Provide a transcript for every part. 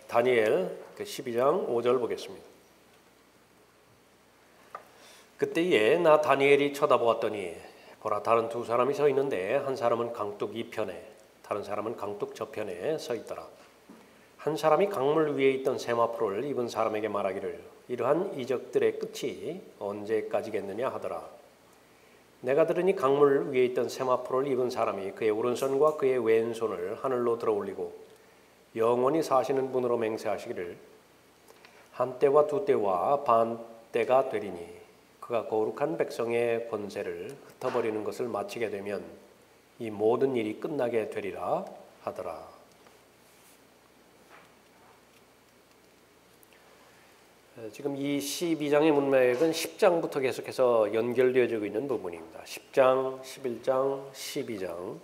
다니엘 12장 5절 보겠습니다. 그때에 나 다니엘이 쳐다보았더니 보라, 다른 두 사람이 서 있는데 한 사람은 강둑 이편에 다른 사람은 강둑 저편에 서 있더라. 한 사람이 강물 위에 있던 세마포를 입은 사람에게 말하기를 이러한 이적들의 끝이 언제까지겠느냐 하더라. 내가 들으니 강물 위에 있던 세마포를 입은 사람이 그의 오른손과 그의 왼손을 하늘로 들어 올리고 영원히 사시는 분으로 맹세하시기를 한때와 두때와 반때가 되리니 그가 거룩한 백성의 권세를 흩어버리는 것을 마치게 되면 이 모든 일이 끝나게 되리라 하더라. 지금 이 12장의 문맥은 10장부터 계속해서 연결되어지고 있는 부분입니다. 10장, 11장, 12장.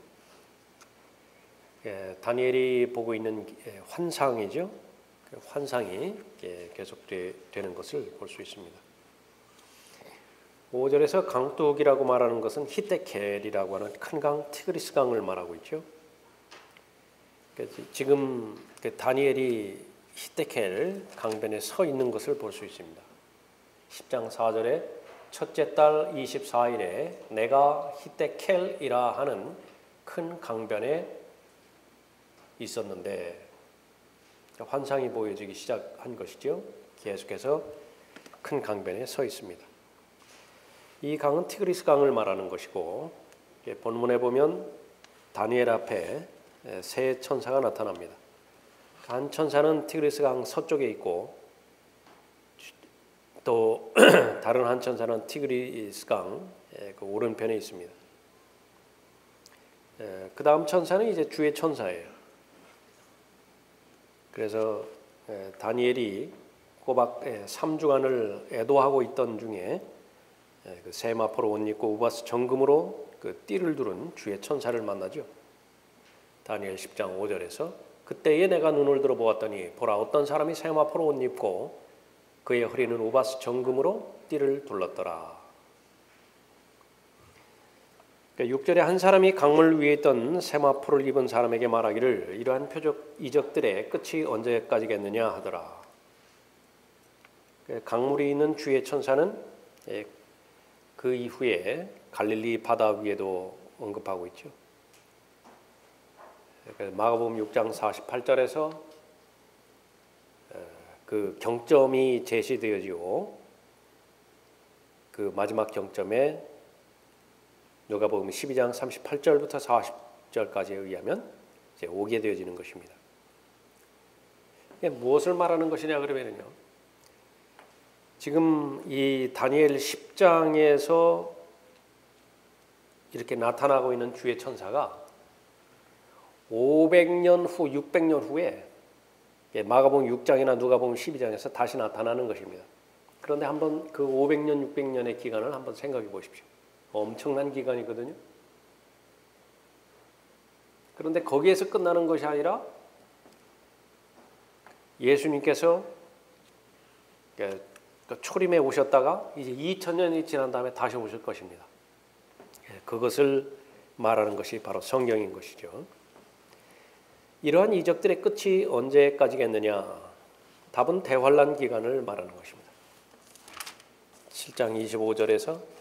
다니엘이 보고 있는 환상이죠. 환상이 계속되는 것을 볼 수 있습니다. 5절에서 강둑이라고 말하는 것은 히데켈이라고 하는 큰 강 티그리스 강을 말하고 있죠. 지금 다니엘이 히데켈 강변에 서 있는 것을 볼 수 있습니다. 10장 4절에 첫째 달 24일에 내가 히데켈이라 하는 큰 강변에 있었는데 환상이 보여지기 시작한 것이죠. 계속해서 큰 강변에 서 있습니다. 이 강은 티그리스 강을 말하는 것이고 본문에 보면 다니엘 앞에 세 천사가 나타납니다. 한 천사는 티그리스 강 서쪽에 있고 또 다른 한 천사는 티그리스 강 그 오른편에 있습니다. 그 다음 천사는 이제 주의 천사예요. 그래서 다니엘이 꼬박 3주간을 애도하고 있던 중에 그 세마포로 옷 입고 우바스 정금으로 그 띠를 두른 주의 천사를 만나죠. 다니엘 10장 5절에서 그때에 내가 눈을 들어 보았더니 보라, 어떤 사람이 세마포로 옷 입고 그의 허리는 우바스 정금으로 띠를 둘렀더라. 6절에 한 사람이 강물 위에 있던 세마포를 입은 사람에게 말하기를 이러한 표적 이적들의 끝이 언제까지겠느냐 하더라. 강물이 있는 주의 천사는 그 이후에 갈릴리 바다 위에도 언급하고 있죠. 마가복음 6장 48절에서 그 경점이 제시되어지고 그 마지막 경점에 누가복음 12장 38절부터 40절까지에 의하면 이제 오게 되어지는 것입니다. 이게 무엇을 말하는 것이냐 그러면요. 지금 이 다니엘 10장에서 이렇게 나타나고 있는 주의 천사가 500년 후, 600년 후에 마가복음 6장이나 누가복음 12장에서 다시 나타나는 것입니다. 그런데 한번 그 500년, 600년의 기간을 한번 생각해 보십시오. 엄청난 기간이거든요. 그런데 거기에서 끝나는 것이 아니라 예수님께서 초림에 오셨다가 이제 2000년이 지난 다음에 다시 오실 것입니다. 그것을 말하는 것이 바로 성경인 것이죠. 이러한 이적들의 끝이 언제까지겠느냐? 답은 대환란 기간을 말하는 것입니다. 7장 25절에서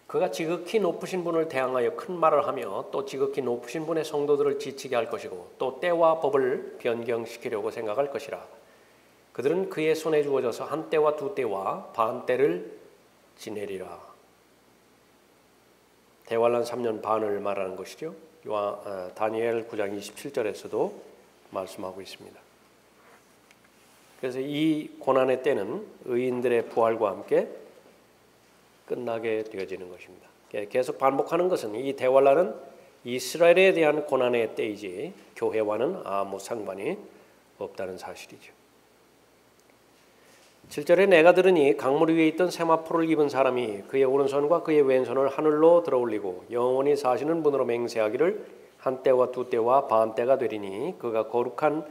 그가 지극히 높으신 분을 대항하여 큰 말을 하며 또 지극히 높으신 분의 성도들을 지치게 할 것이고 또 때와 법을 변경시키려고 생각할 것이라. 그들은 그의 손에 주어져서 한 때와 두 때와 반 때를 지내리라. 대환란 3년 반을 말하는 것이죠. 다니엘 9장 27절에서도 말씀하고 있습니다. 그래서 이 고난의 때는 의인들의 부활과 함께 끝나게 되어지는 것입니다. 계속 반복하는 것은 이 대환란은 이스라엘에 대한 고난의 때이지 교회와는 아무 상관이 없다는 사실이죠. 7절에 내가 들으니 강물 위에 있던 세마포를 입은 사람이 그의 오른손과 그의 왼손을 하늘로 들어 올리고 영원히 사시는 분으로 맹세하기를 한 때와 두 때와 반 때가 되리니 그가 거룩한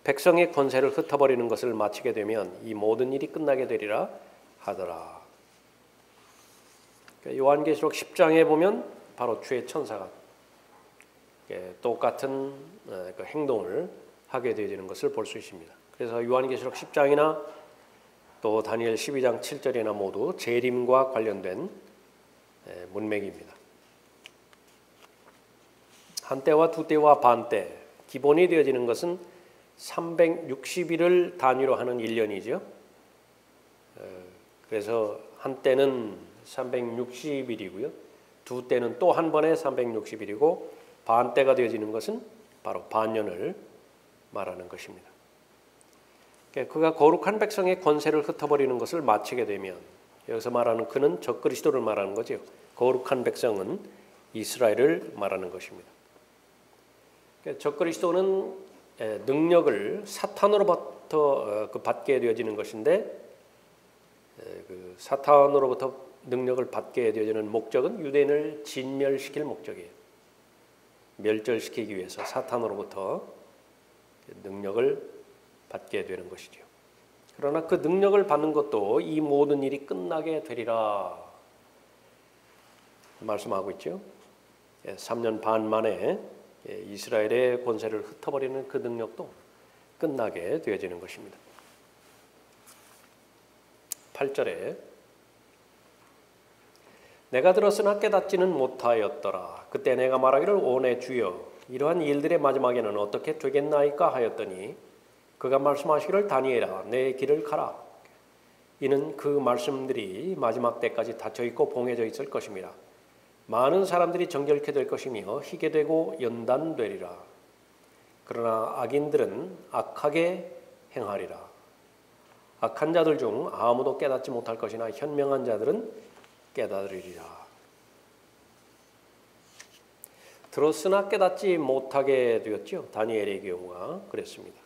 백성의 권세를 흩어버리는 것을 마치게 되면 이 모든 일이 끝나게 되리라 하더라. 요한계시록 10장에 보면 바로 주의 천사가 똑같은 그 행동을 하게 되어지는 것을 볼 수 있습니다. 그래서 요한계시록 10장이나 또 다니엘 12장 7절이나 모두 재림과 관련된 문맥입니다. 한때와 두때와 반때, 기본이 되어지는 것은 360일을 단위로 하는 1년이죠. 그래서 한때는 360일이고요. 두때는 또 한 번에 360일이고 반때가 되어지는 것은 바로 반년을 말하는 것입니다. 그가 거룩한 백성의 권세를 흩어버리는 것을 마치게 되면, 여기서 말하는 그는 적그리스도를 말하는 거죠. 거룩한 백성은 이스라엘을 말하는 것입니다. 적그리스도는 능력을 사탄으로부터 받게 되어지는 것인데, 그 사탄으로부터 능력을 받게 되어지는 목적은 유대인을 진멸시킬 목적이에요. 멸절시키기 위해서 사탄으로부터 능력을 받게 되는 것이죠. 그러나 그 능력을 받는 것도 이 모든 일이 끝나게 되리라 말씀하고 있죠. 3년 반 만에 이스라엘의 권세를 흩어버리는 그 능력도 끝나게 되어지는 것입니다. 8절에 내가 들었으나 깨닫지는 못하였더라. 그때 내가 말하기를 오 내 주여 이러한 일들의 마지막에는 어떻게 되겠나이까 하였더니 그가 말씀하시기를 다니엘아 내 길을 가라. 이는 그 말씀들이 마지막 때까지 닫혀있고 봉해져 있을 것입니다. 많은 사람들이 정결케 될 것이며 희게 되고 연단되리라. 그러나 악인들은 악하게 행하리라. 악한 자들 중 아무도 깨닫지 못할 것이나 현명한 자들은 깨달으리라. 들었으나 깨닫지 못하게 되었죠. 다니엘의 경우가 그랬습니다.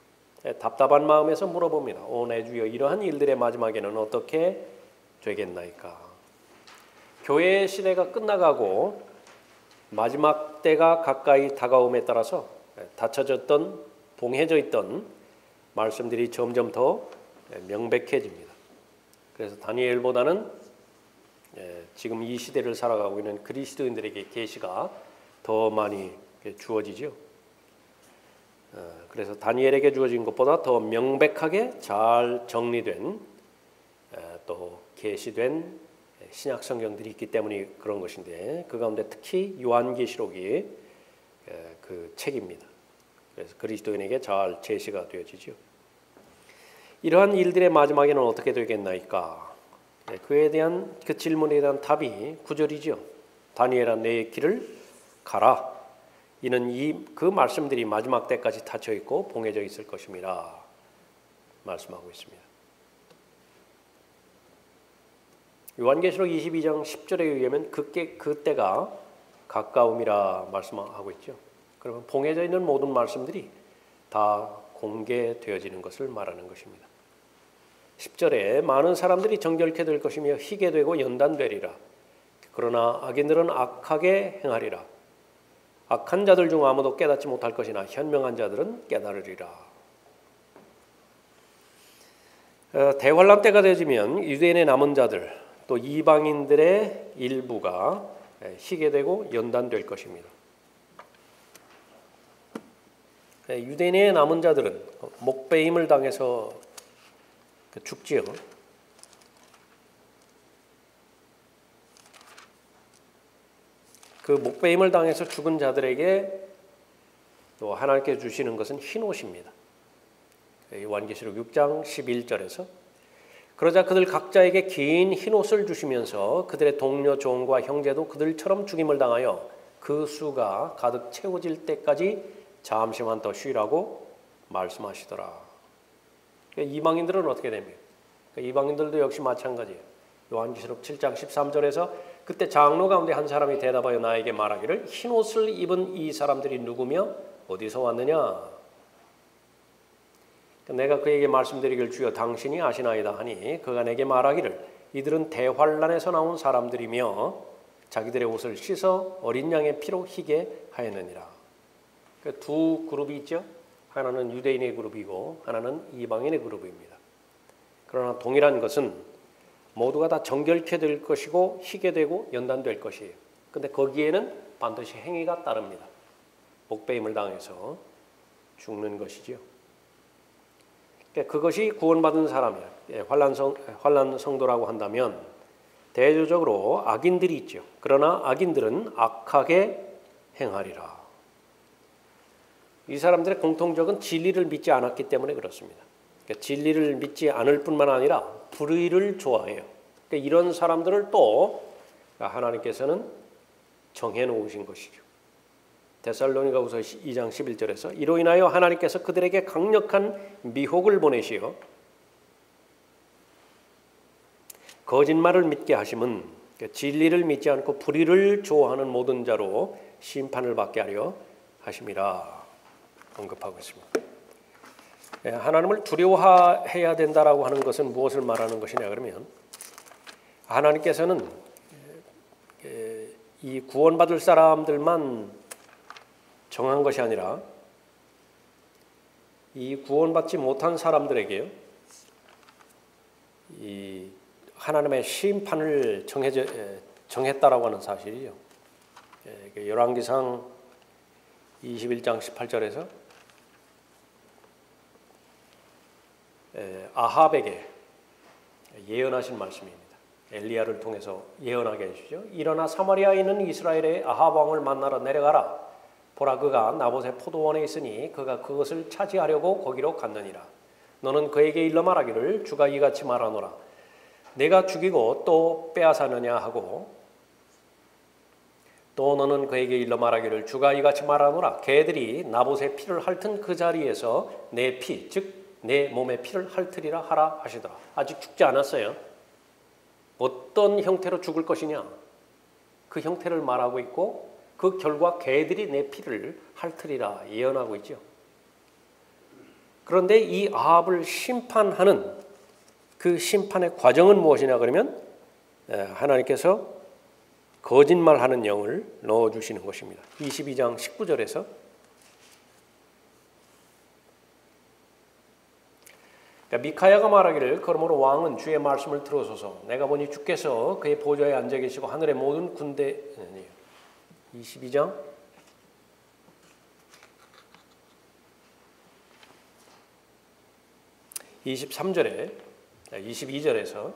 답답한 마음에서 물어봅니다. 오 내 주여 이러한 일들의 마지막에는 어떻게 되겠나이까. 교회의 시대가 끝나가고 마지막 때가 가까이 다가옴에 따라서 닫혀졌던 봉해져 있던 말씀들이 점점 더 명백해집니다. 그래서 다니엘보다는 지금 이 시대를 살아가고 있는 그리스도인들에게 계시가 더 많이 주어지죠. 그래서 다니엘에게 주어진 것보다 더 명백하게 잘 정리된 또 계시된 신약 성경들이 있기 때문에 그런 것인데 그 가운데 특히 요한계시록이 그 책입니다. 그래서 그리스도인에게 잘 제시가 되어지죠. 이러한 일들의 마지막에는 어떻게 되겠나이까? 그에 대한 그 질문에 대한 답이 9절이죠. 다니엘아 내 길을 가라. 이는 그 말씀들이 마지막 때까지 닫혀 있고 봉해져 있을 것입니다. 말씀하고 있습니다. 요한계시록 22장 10절에 의하면 그때가 가까움이라 말씀하고 있죠. 그러면 봉해져 있는 모든 말씀들이 다 공개되어지는 것을 말하는 것입니다. 10절에 많은 사람들이 정결케 될 것이며 희게 되고 연단되리라. 그러나 악인들은 악하게 행하리라. 악한 자들 중 아무도 깨닫지 못할 것이나 현명한 자들은 깨달으리라. 대환란 때가 되어지면 유대인의 남은 자들 또 이방인들의 일부가 희게 되고 연단될 것입니다. 유대인의 남은 자들은 목베임을 당해서 죽지요. 그 목베임을 당해서 죽은 자들에게 또 하나님께 주시는 것은 흰옷입니다. 요한계시록 6장 11절에서 그러자 그들 각자에게 긴 흰옷을 주시면서 그들의 동료 종과 형제도 그들처럼 죽임을 당하여 그 수가 가득 채워질 때까지 잠시만 더 쉬라고 말씀하시더라. 이방인들은 어떻게 됩니까? 이방인들도 역시 마찬가지예요. 요한계시록 7장 13절에서 그때 장로 가운데 한 사람이 대답하여 나에게 말하기를 흰옷을 입은 이 사람들이 누구며 어디서 왔느냐? 내가 그에게 말씀드리길 주여 당신이 아시나이다 하니 그가 내게 말하기를 이들은 대환란에서 나온 사람들이며 자기들의 옷을 씻어 어린 양의 피로 희게 하였느니라. 두 그룹이 있죠. 하나는 유대인의 그룹이고 하나는 이방인의 그룹입니다. 그러나 동일한 것은 모두가 다 정결케 될 것이고 희게 되고 연단될 것이에요. 근데 거기에는 반드시 행위가 따릅니다. 목배임을 당해서 죽는 것이지요. 그것이 구원받은 사람이야. 환난 성도라고 한다면 대조적으로 악인들이 있죠. 그러나 악인들은 악하게 행하리라. 이 사람들의 공통적은 진리를 믿지 않았기 때문에 그렇습니다. 진리를 믿지 않을 뿐만 아니라 불의를 좋아해요. 이런 사람들을 또 하나님께서는 정해놓으신 것이죠. 데살로니가후서 2장 11절에서 이로 인하여 하나님께서 그들에게 강력한 미혹을 보내시어 거짓말을 믿게 하심은 진리를 믿지 않고 불의를 좋아하는 모든 자로 심판을 받게 하려 하심이라 언급하고 있습니다. 하나님을 두려워해야 된다라고 하는 것은 무엇을 말하는 것이냐 그러면 하나님께서는 이 구원받을 사람들만 정한 것이 아니라 이 구원받지 못한 사람들에게 이 하나님의 심판을 정했다라고 하는 사실이죠. 열왕기상 21장 18절에서 아합에게 예언하신 말씀입니다. 엘리야를 통해서 예언하게 해주죠. 일어나 사마리아에 있는 이스라엘의 아합 왕을 만나러 내려가라. 보라 그가 나봇의 포도원에 있으니 그가 그것을 차지하려고 거기로 갔느니라. 너는 그에게 일러 말하기를 주가 이같이 말하노라. 내가 죽이고 또 빼앗았느냐 하고 또 너는 그에게 일러 말하기를 주가 이같이 말하노라. 개들이 나봇의 피를 핥은 그 자리에서 내 피, 즉 내 몸의 피를 핥으리라 하라 하시더라. 아직 죽지 않았어요. 어떤 형태로 죽을 것이냐 그 형태를 말하고 있고 그 결과 개들이 내 피를 핥으리라 예언하고 있죠. 그런데 이 아합을 심판하는 그 심판의 과정은 무엇이냐 그러면 하나님께서 거짓말하는 영을 넣어주시는 것입니다. 22장 19절에서 미카야가 말하기를 그러므로 왕은 주의 말씀을 들으소서. 내가 보니 주께서 그의 보좌에 앉아 계시고 하늘의 모든 군대 22장 23절에 22절에서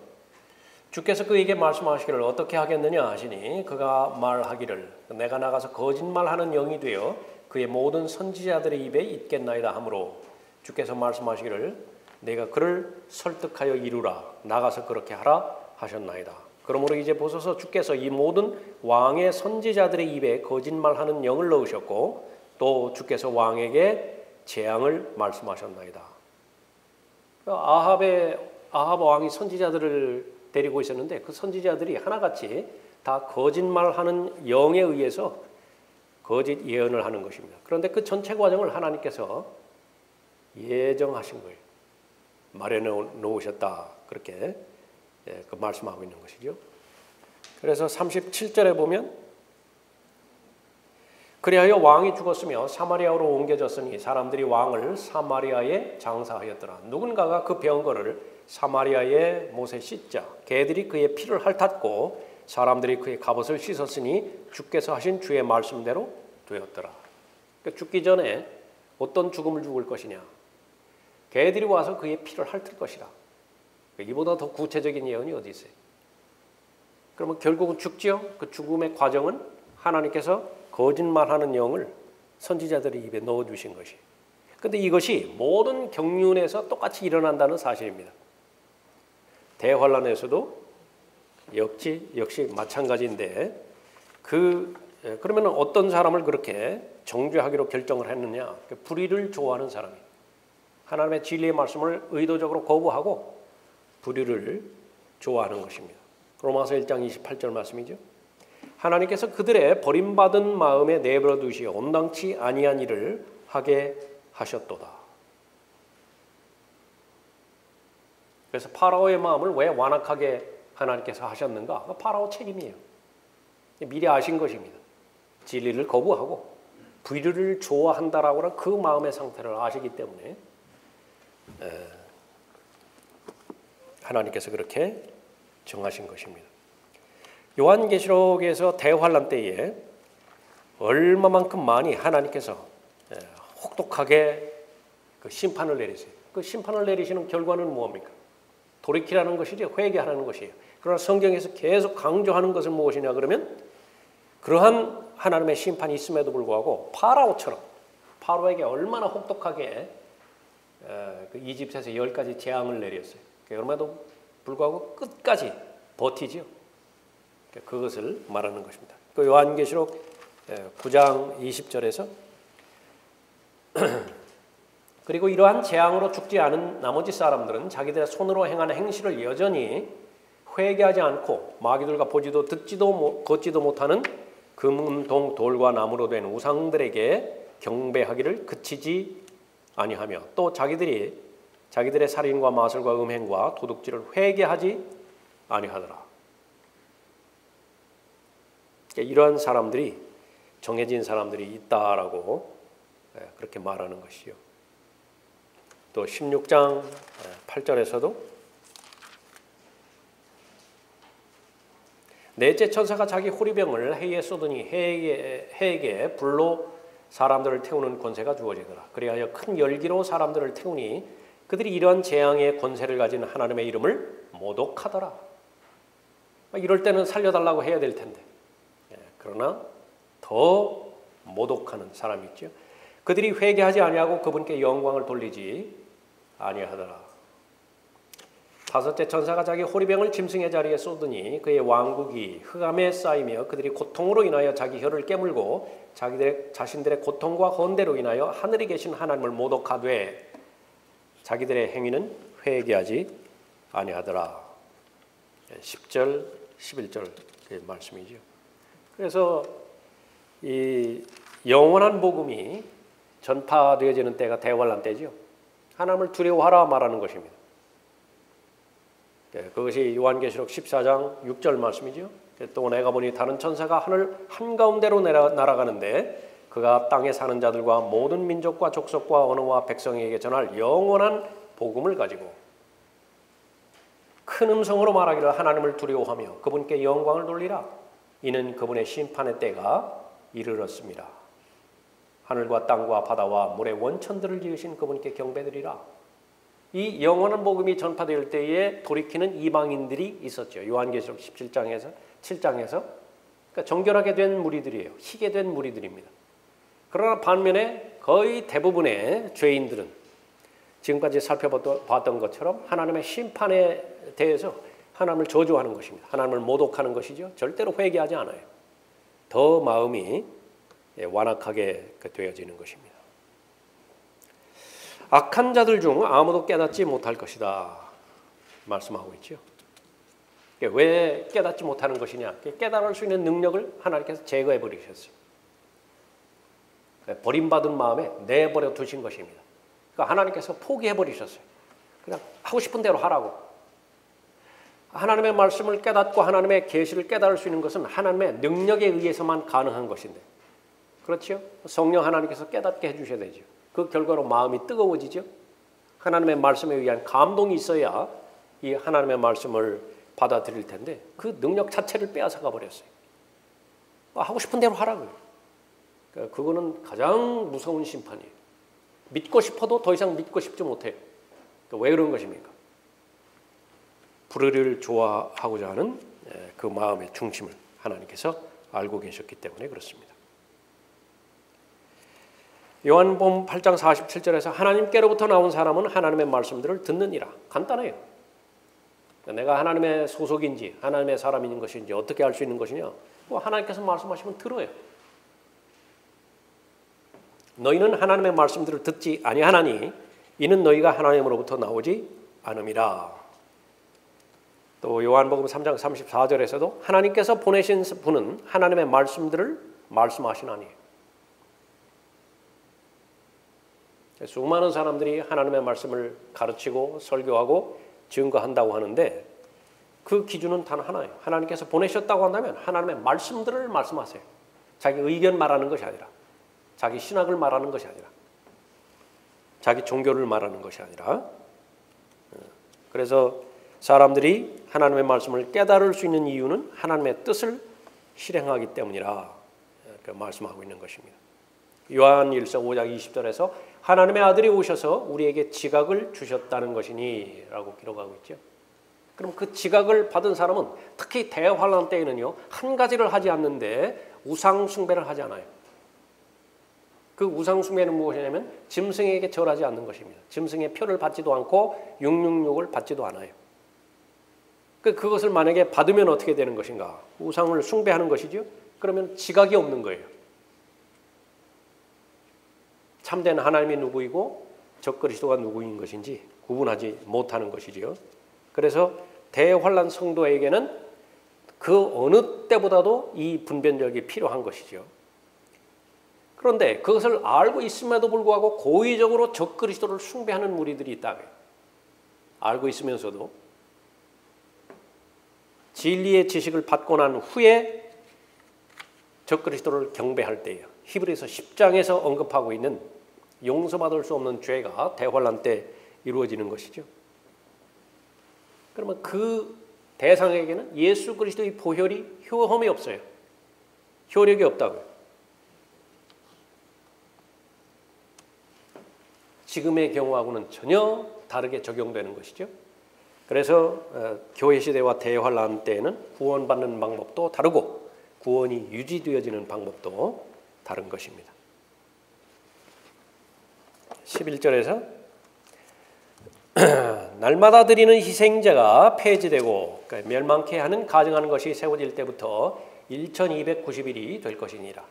주께서 그에게 말씀하시기를 어떻게 하겠느냐 하시니 그가 말하기를 내가 나가서 거짓말하는 영이 되어 그의 모든 선지자들의 입에 있겠나이다 하므로 주께서 말씀하시기를 내가 그를 설득하여 이루라 나가서 그렇게 하라 하셨나이다. 그러므로 이제 보소서 주께서 이 모든 왕의 선지자들의 입에 거짓말하는 영을 넣으셨고 또 주께서 왕에게 재앙을 말씀하셨나이다. 아합 왕이 선지자들을 데리고 있었는데 그 선지자들이 하나같이 다 거짓말하는 영에 의해서 거짓 예언을 하는 것입니다. 그런데 그 전체 과정을 하나님께서 예정하신 거예요. 마련해 놓으셨다. 그렇게 그 말씀하고 있는 것이죠. 그래서 37절에 보면 그리하여 왕이 죽었으며 사마리아로 옮겨졌으니 사람들이 왕을 사마리아에 장사하였더라. 누군가가 그 병거를 사마리아의 못에 씻자 개들이 그의 피를 핥았고 사람들이 그의 갑옷을 씻었으니 주께서 하신 주의 말씀대로 되었더라. 그러니까 죽기 전에 어떤 죽음을 죽을 것이냐 개들이 와서 그의 피를 핥을 것이라. 이보다 더 구체적인 예언이 어디 있어요? 그러면 결국은 죽지요. 그 죽음의 과정은 하나님께서 거짓말하는 영을 선지자들의 입에 넣어주신 것이. 그런데 이것이 모든 경륜에서 똑같이 일어난다는 사실입니다. 대환란에서도 역시 마찬가지인데 그러면 어떤 사람을 그렇게 정죄하기로 결정을 했느냐? 불의를 좋아하는 사람이 하나님의 진리의 말씀을 의도적으로 거부하고 불의를 좋아하는 것입니다. 로마서 1장 28절 말씀이죠. 하나님께서 그들의 버림받은 마음에 내버려 두시어 온당치 아니한 일을 하게 하셨도다. 그래서 파라오의 마음을 왜 완악하게 하나님께서 하셨는가? 파라오 책임이에요. 미리 아신 것입니다. 진리를 거부하고 불의를 좋아한다라고 하는 그 마음의 상태를 아시기 때문에 하나님께서 그렇게 정하신 것입니다. 요한계시록에서 대환란 때에 얼마만큼 많이 하나님께서 혹독하게 그 심판을 내리세요. 그 심판을 내리시는 결과는 무엇입니까? 돌이키라는 것이죠. 회개하라는 것이에요. 그러나 성경에서 계속 강조하는 것은 무엇이냐 그러면 그러한 하나님의 심판이 있음에도 불구하고 파라오에게 얼마나 혹독하게 그 이집트에서 10가지 재앙을 내렸어요. 그럼에도 불구하고 끝까지 버티죠. 그것을 말하는 것입니다. 그 요한계시록 9장 20절에서 그리고 이러한 재앙으로 죽지 않은 나머지 사람들은 자기들의 손으로 행하는 행실을 여전히 회개하지 않고 마귀들과 보지도 듣지도 걷지도 못하는 금, 동, 돌과 나무로 된 우상들에게 경배하기를 그치지 아니하며 또 자기들의 살인과 마술과 음행과 도둑질을 회개하지 아니하더라. 이러한 사람들이 정해진 사람들이 있다라고 그렇게 말하는 것이요. 또 16장 8절에서도 넷째 천사가 자기 호리병을 해에 쏘더니 해에게 불로 사람들을 태우는 권세가 주어지더라. 그리하여 큰 열기로 사람들을 태우니 그들이 이러한 재앙의 권세를 가진 하나님의 이름을 모독하더라. 이럴 때는 살려달라고 해야 될 텐데 그러나 더 모독하는 사람이 있죠. 그들이 회개하지 아니하고 그분께 영광을 돌리지 아니하더라. 다섯째 천사가 자기 호리병을 짐승의 자리에 쏘더니 그의 왕국이 흑암에 쌓이며 그들이 고통으로 인하여 자기 혀를 깨물고 자신들의 고통과 헌대로 인하여 하늘에 계신 하나님을 모독하되 자기들의 행위는 회개하지 아니하더라. 10절, 11절 그 말씀이죠. 그래서 이 영원한 복음이 전파되어지는 때가 대환란 때죠. 하나님을 두려워하라 말하는 것입니다. 그것이 요한계시록 14장 6절 말씀이죠. 또 내가 보니 다른 천사가 하늘 한가운데로 날아가는데 그가 땅에 사는 자들과 모든 민족과 족속과 언어와 백성에게 전할 영원한 복음을 가지고 큰 음성으로 말하기를 하나님을 두려워하며 그분께 영광을 돌리라. 이는 그분의 심판의 때가 이르렀습니다. 하늘과 땅과 바다와 물의 원천들을 지으신 그분께 경배드리라. 이 영원한 복음이 전파될 때에 돌이키는 이방인들이 있었죠. 요한계시록 7장에서 그러니까 정결하게 된 무리들이에요. 희게 된 무리들입니다. 그러나 반면에 거의 대부분의 죄인들은 지금까지 살펴봤던 것처럼 하나님의 심판에 대해서 하나님을 저주하는 것입니다. 하나님을 모독하는 것이죠. 절대로 회개하지 않아요. 더 마음이 완악하게 되어지는 것입니다. 악한 자들 중 아무도 깨닫지 못할 것이다 말씀하고 있죠. 왜 깨닫지 못하는 것이냐? 깨달을 수 있는 능력을 하나님께서 제거해 버리셨어요. 버림받은 마음에 내버려 두신 것입니다. 그러니까 하나님께서 포기해 버리셨어요. 그냥 하고 싶은 대로 하라고. 하나님의 말씀을 깨닫고 하나님의 계시를 깨달을 수 있는 것은 하나님의 능력에 의해서만 가능한 것인데, 그렇죠? 성령 하나님께서 깨닫게 해주셔야 되죠. 그 결과로 마음이 뜨거워지죠. 하나님의 말씀에 의한 감동이 있어야 이 하나님의 말씀을 받아들일 텐데 그 능력 자체를 빼앗아가 버렸어요. 하고 싶은 대로 하라고요. 그러니까 그거는 가장 무서운 심판이에요. 믿고 싶어도 더 이상 믿고 싶지 못해요. 그러니까 왜 그런 것입니까? 불의를 좋아하고자 하는 그 마음의 중심을 하나님께서 알고 계셨기 때문에 그렇습니다. 요한복음 8장 47절에서 하나님께로부터 나온 사람은 하나님의 말씀들을 듣느니라. 간단해요. 내가 하나님의 소속인지 하나님의 사람인 것인지 어떻게 알 수 있는 것이냐? 하나님께서 말씀하시면 들어요. 너희는 하나님의 말씀들을 듣지 아니하나니 이는 너희가 하나님으로부터 나오지 않음이라. 또 요한복음 3장 34절에서도 하나님께서 보내신 분은 하나님의 말씀들을 말씀하시나니. 수많은 사람들이 하나님의 말씀을 가르치고 설교하고 증거한다고 하는데 그 기준은 단 하나예요. 하나님께서 보내셨다고 한다면 하나님의 말씀들을 말씀하세요. 자기 의견 말하는 것이 아니라, 자기 신학을 말하는 것이 아니라, 자기 종교를 말하는 것이 아니라. 그래서 사람들이 하나님의 말씀을 깨달을 수 있는 이유는 하나님의 뜻을 실행하기 때문이라 말씀하고 있는 것입니다. 요한일서 5장 20절에서 하나님의 아들이 오셔서 우리에게 지각을 주셨다는 것이니 라고 기록하고 있죠. 그럼 그 지각을 받은 사람은 특히 대환란 때에는요, 한 가지를 하지 않는데 우상 숭배를 하지 않아요. 그 우상 숭배는 무엇이냐면 짐승에게 절하지 않는 것입니다. 짐승의 표를 받지도 않고 666을 받지도 않아요. 그것을 만약에 받으면 어떻게 되는 것인가? 우상을 숭배하는 것이죠. 그러면 지각이 없는 거예요. 참된 하나님이 누구이고 적그리스도가 누구인 것인지 구분하지 못하는 것이지요. 그래서 대환란 성도에게는 그 어느 때보다도 이 분별력이 필요한 것이죠. 그런데 그것을 알고 있음에도 불구하고 고의적으로 적그리스도를 숭배하는 무리들이 있다고요. 알고 있으면서도 진리의 지식을 받고 난 후에 적그리스도를 경배할 때예요. 히브리서 10장에서 언급하고 있는 용서받을 수 없는 죄가 대환란 때 이루어지는 것이죠. 그러면 그 대상에게는 예수 그리스도의 보혈이 효험이 없어요. 효력이 없다고요. 지금의 경우하고는 전혀 다르게 적용되는 것이죠. 그래서 교회 시대와 대환란 때에는 구원받는 방법도 다르고 구원이 유지되어지는 방법도 다른 것입니다. 11절에서 날마다 드리는 희생제가 폐지되고 멸망케 하는 가증하는 것이 세워질 때부터 1290일이 될 것이니라.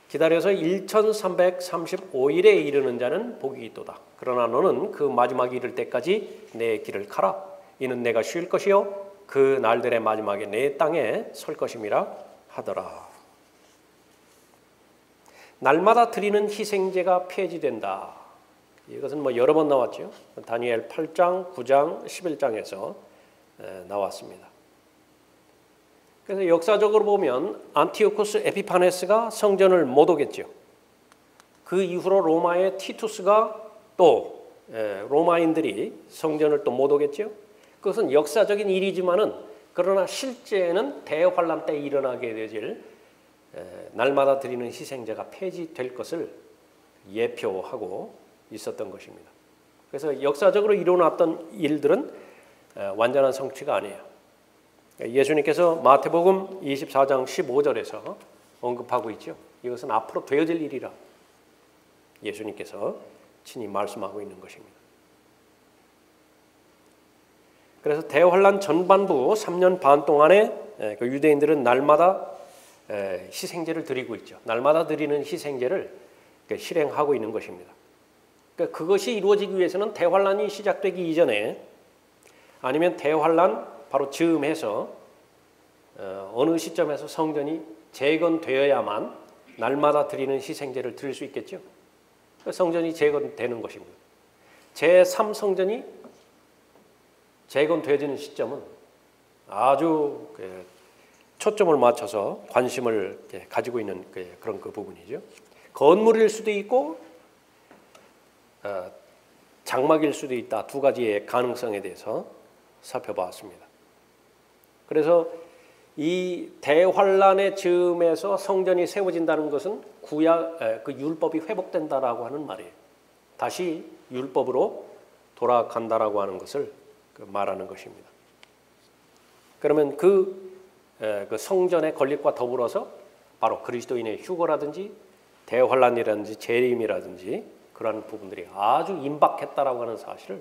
기다려서 1335일에 이르는 자는 복이 있도다. 그러나 너는 그 마지막이 이를 때까지 내 길을 가라. 이는 내가 쉴 것이요 그 날들의 마지막에 내 땅에 설 것임이라 하더라. 날마다 드리는 희생제가 폐지된다. 이것은 여러 번 나왔죠. 다니엘 8장, 9장, 11장에서 나왔습니다. 그래서 역사적으로 보면 안티오코스 에피파네스가 성전을 못 오겠죠. 그 이후로 로마의 티투스가 또 로마인들이 성전을 또 못 오겠죠. 그것은 역사적인 일이지만은 그러나 실제는 대환란 때 일어나게 되질 날마다 드리는 희생제가 폐지될 것을 예표하고 있었던 것입니다. 그래서 역사적으로 일어났던 일들은 완전한 성취가 아니에요. 예수님께서 마태복음 24장 15절에서 언급하고 있죠. 이것은 앞으로 되어질 일이라 예수님께서 친히 말씀하고 있는 것입니다. 그래서 대환란 전반부 3년 반 동안에 유대인들은 날마다 희생제를 드리고 있죠. 날마다 드리는 희생제를 실행하고 있는 것입니다. 그것이 이루어지기 위해서는 대환란이 시작되기 이전에 아니면 대환란 바로 즈음해서 어느 시점에서 성전이 재건되어야만 날마다 드리는 희생제를 드릴 수 있겠죠. 성전이 재건되는 것입니다. 제3성전이 재건되어지는 시점은 아주 초점을 맞춰서 관심을 가지고 있는 그런 부분이죠. 건물일 수도 있고 장막일 수도 있다. 두 가지의 가능성에 대해서 살펴봤습니다. 그래서 이 대환란의 즈음에서 성전이 세워진다는 것은 구약 그 율법이 회복된다라고 하는 말이에요. 다시 율법으로 돌아간다라고 하는 것을 말하는 것입니다. 그러면 그 성전의 건립과 더불어서 바로 그리스도인의 휴거라든지 대환란이라든지 재림이라든지 그러한 부분들이 아주 임박했다라고 하는 사실을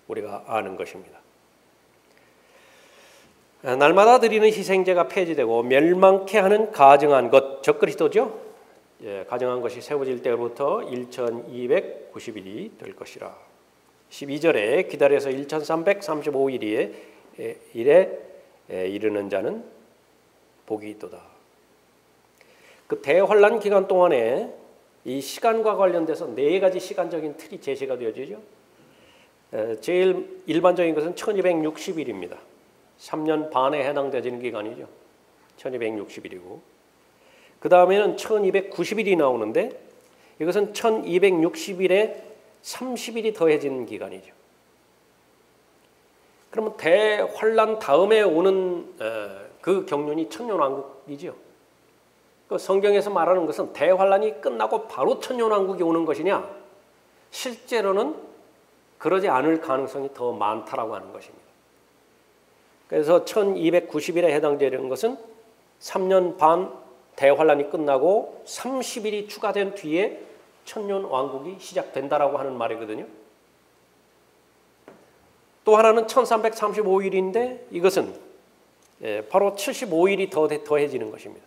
우리가 아는 것입니다. 날마다 드리는 희생제가 폐지되고 멸망케 하는 가증한 것, 적그리스도죠. 가증한 것이 세워질 때부터 1290일이 될 것이라. 12절에 기다려서 1335일에 이르는 자는 복이 있도다. 그 대환란 기간 동안에 이 시간과 관련돼서 네 가지 시간적인 틀이 제시가 되어지죠. 제일 일반적인 것은 1260일입니다. 3년 반에 해당되는 기간이죠. 1260일이고 그 다음에는 1290일이 나오는데 이것은 1260일에 30일이 더해진 기간이죠. 그러면 대환란 다음에 오는 그 경륜이 천년왕국이죠. 그 성경에서 말하는 것은 대환란이 끝나고 바로 천년왕국이 오는 것이냐? 실제로는 그러지 않을 가능성이 더 많다라고 하는 것입니다. 그래서 1290일에 해당되는 것은 3년 반 대환란이 끝나고 30일이 추가된 뒤에 천년왕국이 시작된다라고 하는 말이거든요. 또 하나는 1335일인데 이것은 바로 75일이 더해지는 것입니다.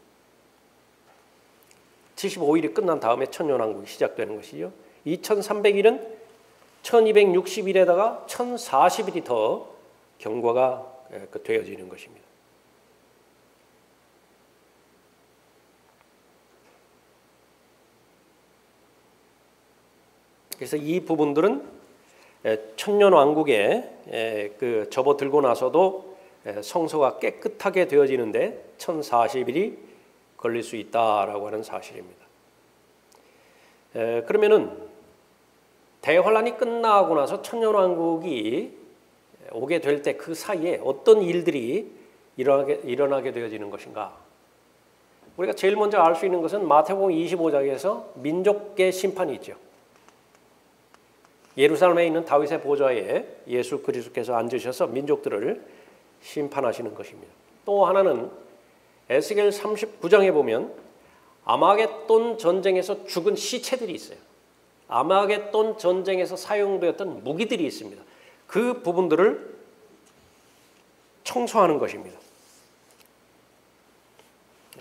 75일이 끝난 다음에 천년왕국이 시작되는 것이죠. 2300일은 1260일에다가 1040일이 더 경과가 되어지는 것입니다. 그래서 이 부분들은 천년왕국에 접어들고 나서도 성소가 깨끗하게 되어지는데 1040일이 걸릴 수 있다라고 하는 사실입니다. 그러면은 대환란이 끝나고 나서 천년왕국이 오게 될 때 그 사이에 어떤 일들이 일어나게 되어지는 것인가? 우리가 제일 먼저 알 수 있는 것은 마태복음 25장에서 민족의 심판이 있죠. 예루살렘에 있는 다윗의 보좌에 예수 그리스도께서 앉으셔서 민족들을 심판하시는 것입니다. 또 하나는 에스겔 39장에 보면 아마겟돈 전쟁에서 죽은 시체들이 있어요. 아마겟돈 전쟁에서 사용되었던 무기들이 있습니다. 그 부분들을 청소하는 것입니다.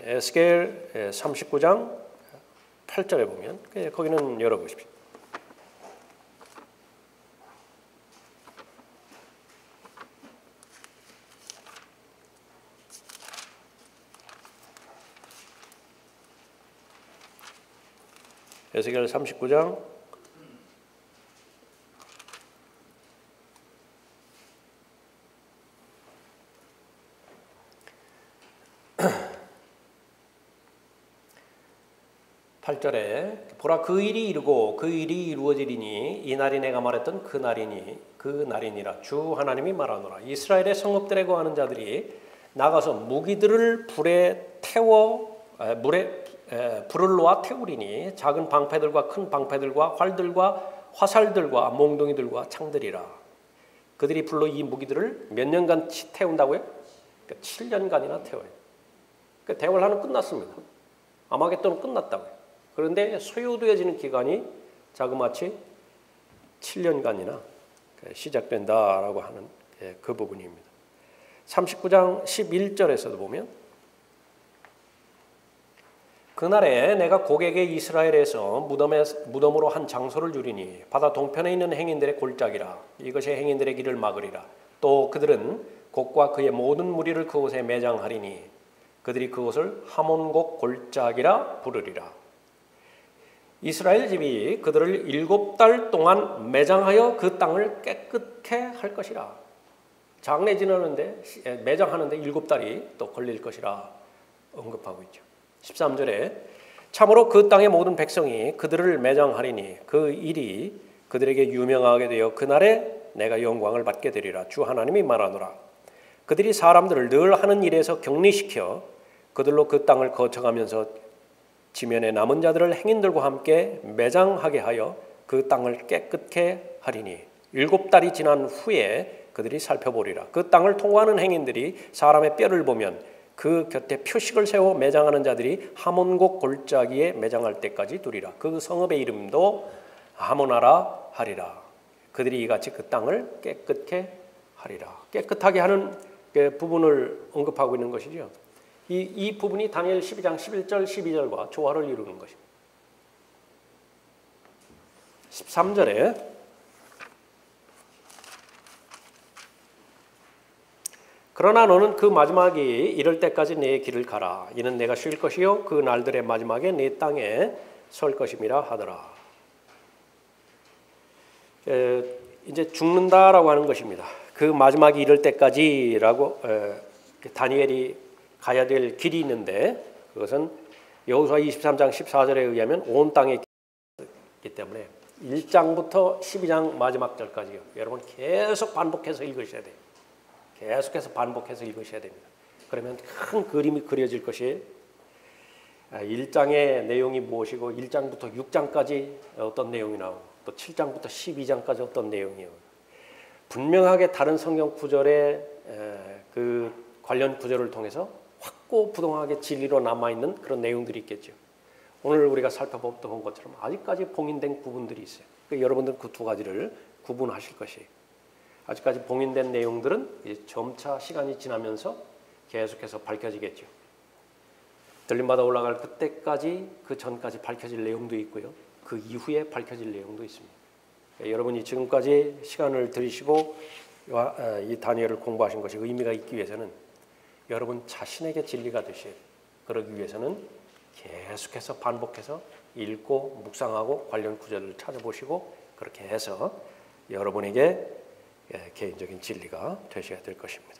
에스겔 39장 8절에 보면 거기는 열어보십시오. 에스겔 39장 8절에 보라 그 일이 이루고 그 일이 이루어지리니 이 날이 내가 말했던 그 날이니라 주 하나님이 말하노라. 이스라엘의 성읍들에 거하는 자들이 나가서 무기들을 불을 놓아 태우리니 작은 방패들과 큰 방패들과 활들과 화살들과 몽둥이들과 창들이라. 그들이 불로 이 무기들을 몇 년간 태운다고요? 7년간이나 태워요. 대환란은 끝났습니다. 아마겟돈은 끝났다고요. 그런데 소요되어지는 기간이 자그마치 7년간이나 시작된다라고 하는 그 부분입니다. 39장 11절에서도 보면 그날에 내가 고객의 이스라엘에서 무덤으로 한 장소를 주리니 바다 동편에 있는 행인들의 골짜기라. 이것이 행인들의 길을 막으리라. 또 그들은 곡과 그의 모든 무리를 그곳에 매장하리니 그들이 그곳을 하몬곡 골짜기라 부르리라. 이스라엘 집이 그들을 7달 동안 매장하여 그 땅을 깨끗게 할 것이라. 장례 지내는데 매장하는데 7달이 또 걸릴 것이라 언급하고 있죠. 13절에 참으로 그 땅의 모든 백성이 그들을 매장하리니 그 일이 그들에게 유명하게 되어 그날에 내가 영광을 받게 되리라. 주 하나님이 말하노라. 그들이 사람들을 늘 하는 일에서 격리시켜 그들로 그 땅을 거쳐가면서 지면에 남은 자들을 행인들과 함께 매장하게 하여 그 땅을 깨끗게 하리니 7달이 지난 후에 그들이 살펴보리라. 그 땅을 통과하는 행인들이 사람의 뼈를 보면 그 곁에 표식을 세워 매장하는 자들이 하몬곡 골짜기에 매장할 때까지 두리라. 그 성읍의 이름도 하모나라 하리라. 그들이 이같이 그 땅을 깨끗게 하리라. 깨끗하게 하는 부분을 언급하고 있는 것이죠. 이 부분이 다니엘 12장 11절 12절과 조화를 이루는 것입니다. 13절에 그러나 너는 그 마지막이 이럴 때까지 내 길을 가라. 이는 내가 쉴 것이요 그 날들의 마지막에 내 땅에 설 것임이라 하더라. 이제 죽는다라고 하는 것입니다. 그 마지막이 이럴 때까지라고 다니엘이 가야 될 길이 있는데 그것은 여호수아 23장 14절에 의하면 온 땅에 있기 때문에 1장부터 12장 마지막 절까지요. 여러분 계속 반복해서 읽으셔야 돼요. 계속해서 반복해서 읽으셔야 됩니다. 그러면 큰 그림이 그려질 것이 1장의 내용이 무엇이고 1장부터 6장까지 어떤 내용이 나오고 또 7장부터 12장까지 어떤 내용이요. 분명하게 다른 성경 구절의 그 관련 구절을 통해서 확고부동하게 진리로 남아있는 그런 내용들이 있겠죠. 오늘 우리가 살펴보던 것처럼 아직까지 봉인된 부분들이 있어요. 그러니까 여러분들은 그 두 가지를 구분하실 것이에요. 아직까지 봉인된 내용들은 이제 점차 시간이 지나면서 계속해서 밝혀지겠죠. 들림받아 올라갈 그때까지 그 전까지 밝혀질 내용도 있고요. 그 이후에 밝혀질 내용도 있습니다. 여러분이 지금까지 시간을 들이시고 이 다니엘을 공부하신 것이 의미가 있기 위해서는 여러분 자신에게 진리가 되셔야 돼요. 그러기 위해서는 계속해서 반복해서 읽고 묵상하고 관련 구절을 찾아보시고 그렇게 해서 여러분에게 개인적인 진리가 되셔야 될 것입니다.